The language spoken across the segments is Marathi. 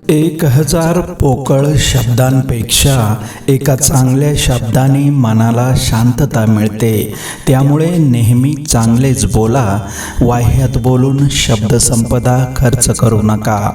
1000 पोकळ शब्दांपेक्षा एका चांगल्या शब्दाने मनाला शांतता मिळते. त्यामुळे नेहमी चांगलेच बोला. वाह्यात बोलून शब्दसंपदा खर्च करू नका.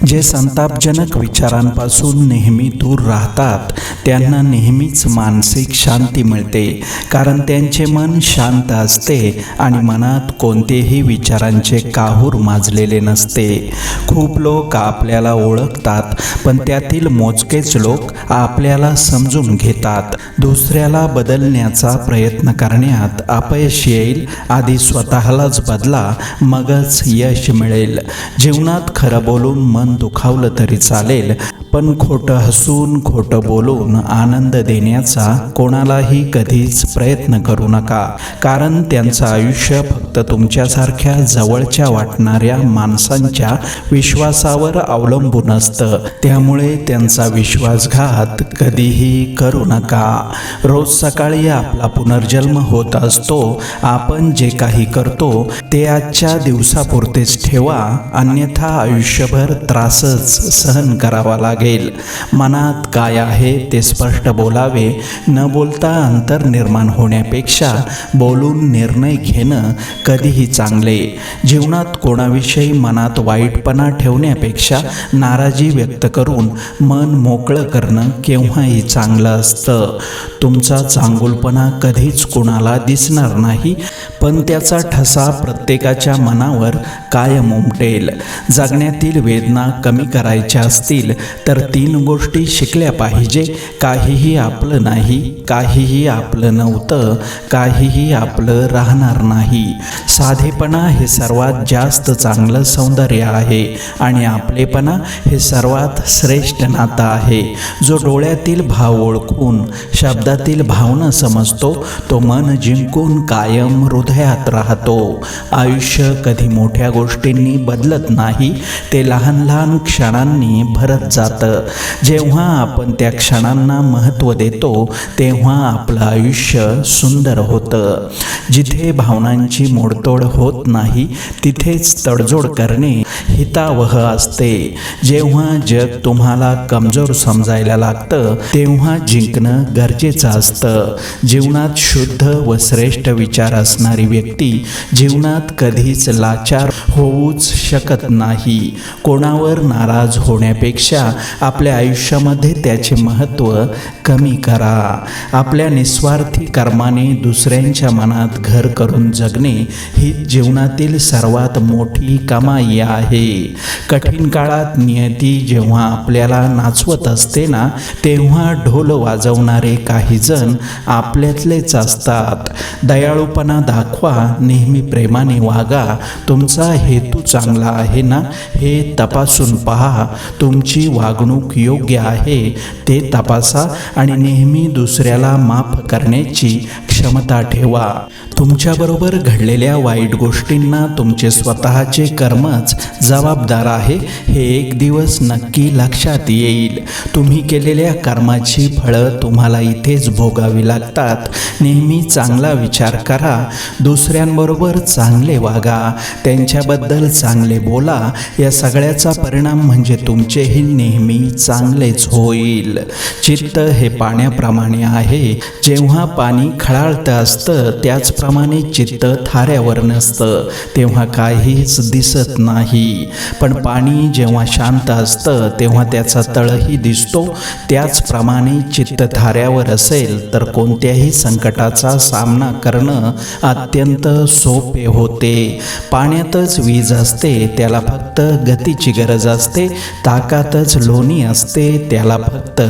जे संतापजनक विचारांपासून नेहमी दूर राहतात त्यांना नेहमीच मानसिक शांती मिळते, कारण त्यांचे मन शांत असते आणि मनात कोणतेही विचारांचे काहूर माजलेले नसते. खूप लोक आपल्याला ओळखतात, पण त्यातील मोजकेच लोक आपल्याला समजून घेतात. दुसऱ्याला बदलण्याचा प्रयत्न करण्यात अपयश येईल. आधी स्वतःलाच बदला, मगच यश मिळेल. जीवनात खरं बोलून मन दुखावलं तरी चालेल, पण खोटं हसून खोटं बोलून आनंद देण्याचा कोणालाही कधीच प्रयत्न करू नका, कारण त्यांचं आयुष्य फक्त तुमच्यासारख्या जवळच्या वाटणाऱ्या माणसांच्या विश्वासावर अवलंबून असतं. त्यामुळे त्यांचा विश्वासघात कधीही करू नका. रोज सकाळी आपला पुनर्जन्म होत असतो. आपण जे काही करतो ते आजच्या दिवसापुरतेच ठेवा, अन्यथा आयुष्यभर त्रासच सहन करावा लागेल. मनात काय आहे ते स्पष्ट बोलावे. न बोलता अंतर निर्माण होण्यापेक्षा बोलून निर्णय घेणं कधीही चांगले. जीवनात कोणाविषयी मनात वाईटपणा ठेवण्यापेक्षा नाराजी व्यक्त करून मन मोकळं करणं केव्हाही चांगलं असतं. तुमचा चांगुलपणा कधीच कुणाला दिसणार नाही, पण त्याचा ठसा प्रत्येकाच्या मनावर कायम उमटेल. जगण्यातील वेदना कमी करायच्या असतील तर 3 गोष्टी शिकल्या पाहिजे. काहीही आपलं नाही, काहीही आपलं नव्हतं, काहीही आपलं राहणार नाही. साधेपणा हे सर्वात जास्त चांगलं सौंदर्य आहे आणि आपलेपणा हे सर्वात श्रेष्ठ नातं आहे. जो डोळ्यातील भाव ओळखून शब्दातील भावना समजतो तो मन जिंकून कायम हृदयात राहतो. आयुष्य कधी मोठ्या गोष्टींनी बदलत नाही, ते लहान लहान क्षणांनी भरत जातं. जेव्हा आपण त्या क्षणांना महत्त्व देतो तेव्हा आपलं आयुष्य सुंदर होतं. जिथे भावनांची मोडतोड होत नाही तिथेच तडजोड करणे हितावह असते. जेव्हा जग तुम्हाला कमजोर समजायला लागतं तेव्हा जिंकणं गरजेचं असतं. जीवनात शुद्ध व श्रेष्ठ विचार असणारी व्यक्ती जीवनात कधीच लाचार होऊच शकत नाही. कोणावर नाराज होण्यापेक्षा आपल्या आयुष्यामध्ये त्याचे महत्त्व कमी करा. आपल्या निस्वार्थी कर्माने दुसऱ्यांच्या मनात घर करून जगणे ही जीवनातील सर्वात मोठी कमाई आहे. कठीण काळात नियती जेव्हा आपल्याला नाचवत असते ना, तेव्हा ढोल वाजवणारे काही जण आपल्यातलेच असतात. दयाळूपणा दाखवा, नेहमी प्रेमाने वागा. तुमचा हेतू चांगला आहे ना हे तपासून पहा. तुमची वागणूक योग्य आहे ते तपासा आणि नेहमी दुसऱ्याला माफ करण्याची क्षमता ठेवा. तुमच्याबरोबर घडलेल्या वाईट गोष्टींना तुमचे स्वतःचे कर्मच जबाबदार आहे हे एक दिवस नक्की लक्षात येईल. तुम्ही केलेल्या कर्माची फळं तुम्हाला इथेच भोगावी लागतात. नेहमी चांगला विचार करा, दुसऱ्यांबरोबर चांगले वागा, त्यांच्याबद्दल चांगले बोला. या सगळ्याचा परिणाम म्हणजे तुमचेही नेहमी चांगलेच होईल. चित्त हे पाण्याप्रमाणे आहे. जेव्हा पाणी खळाळतं असतं त्याचप्रमाणे चित्त थाऱ्यावर नसतं, तेव्हा काहीच दिसत नाही. पण पाणी जेव्हा शांत असतं तेव्हा त्याचा तळही दिसतो. त्याचप्रमाणे चित्त थाऱ्यावर असेल तर कोणत्याही संकटाचा सामना करणं अत्यंत सोपे होते. पाण्यातच वीज असते, त्याला फक्त गतीची गरज असते. ताकातच लोणी असते, त्याला फक्त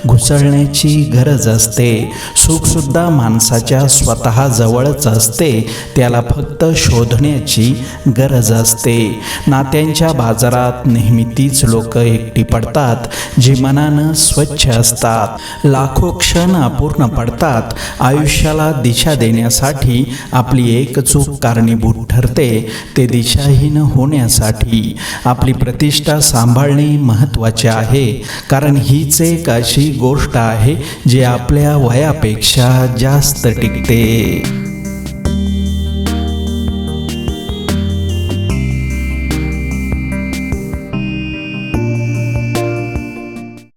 घुसळण्याची गरज असते. सुखसुद्धा माणसाच्या स्वतः जवळच असते, त्याला फक्त शोधण्याची गरज असते. नात्यांच्या बाजारात नेहमी तीच लोक एकटी पडतात जी मनानं स्वच्छ असतात. लाखो क्षण अपूर्ण पडतात. आयुष्याला दिशा देण्यासाठी आपली एक चूक कारणीभूत ठरते, ते दिशाहीन होण्यासाठी. आपली प्रतिष्ठा सांभाळणे महत्त्वाचे आहे, कारण हीच एक अशी गोष्ट आहे जी आपल्या वयापेक्षा जास्त टिकते.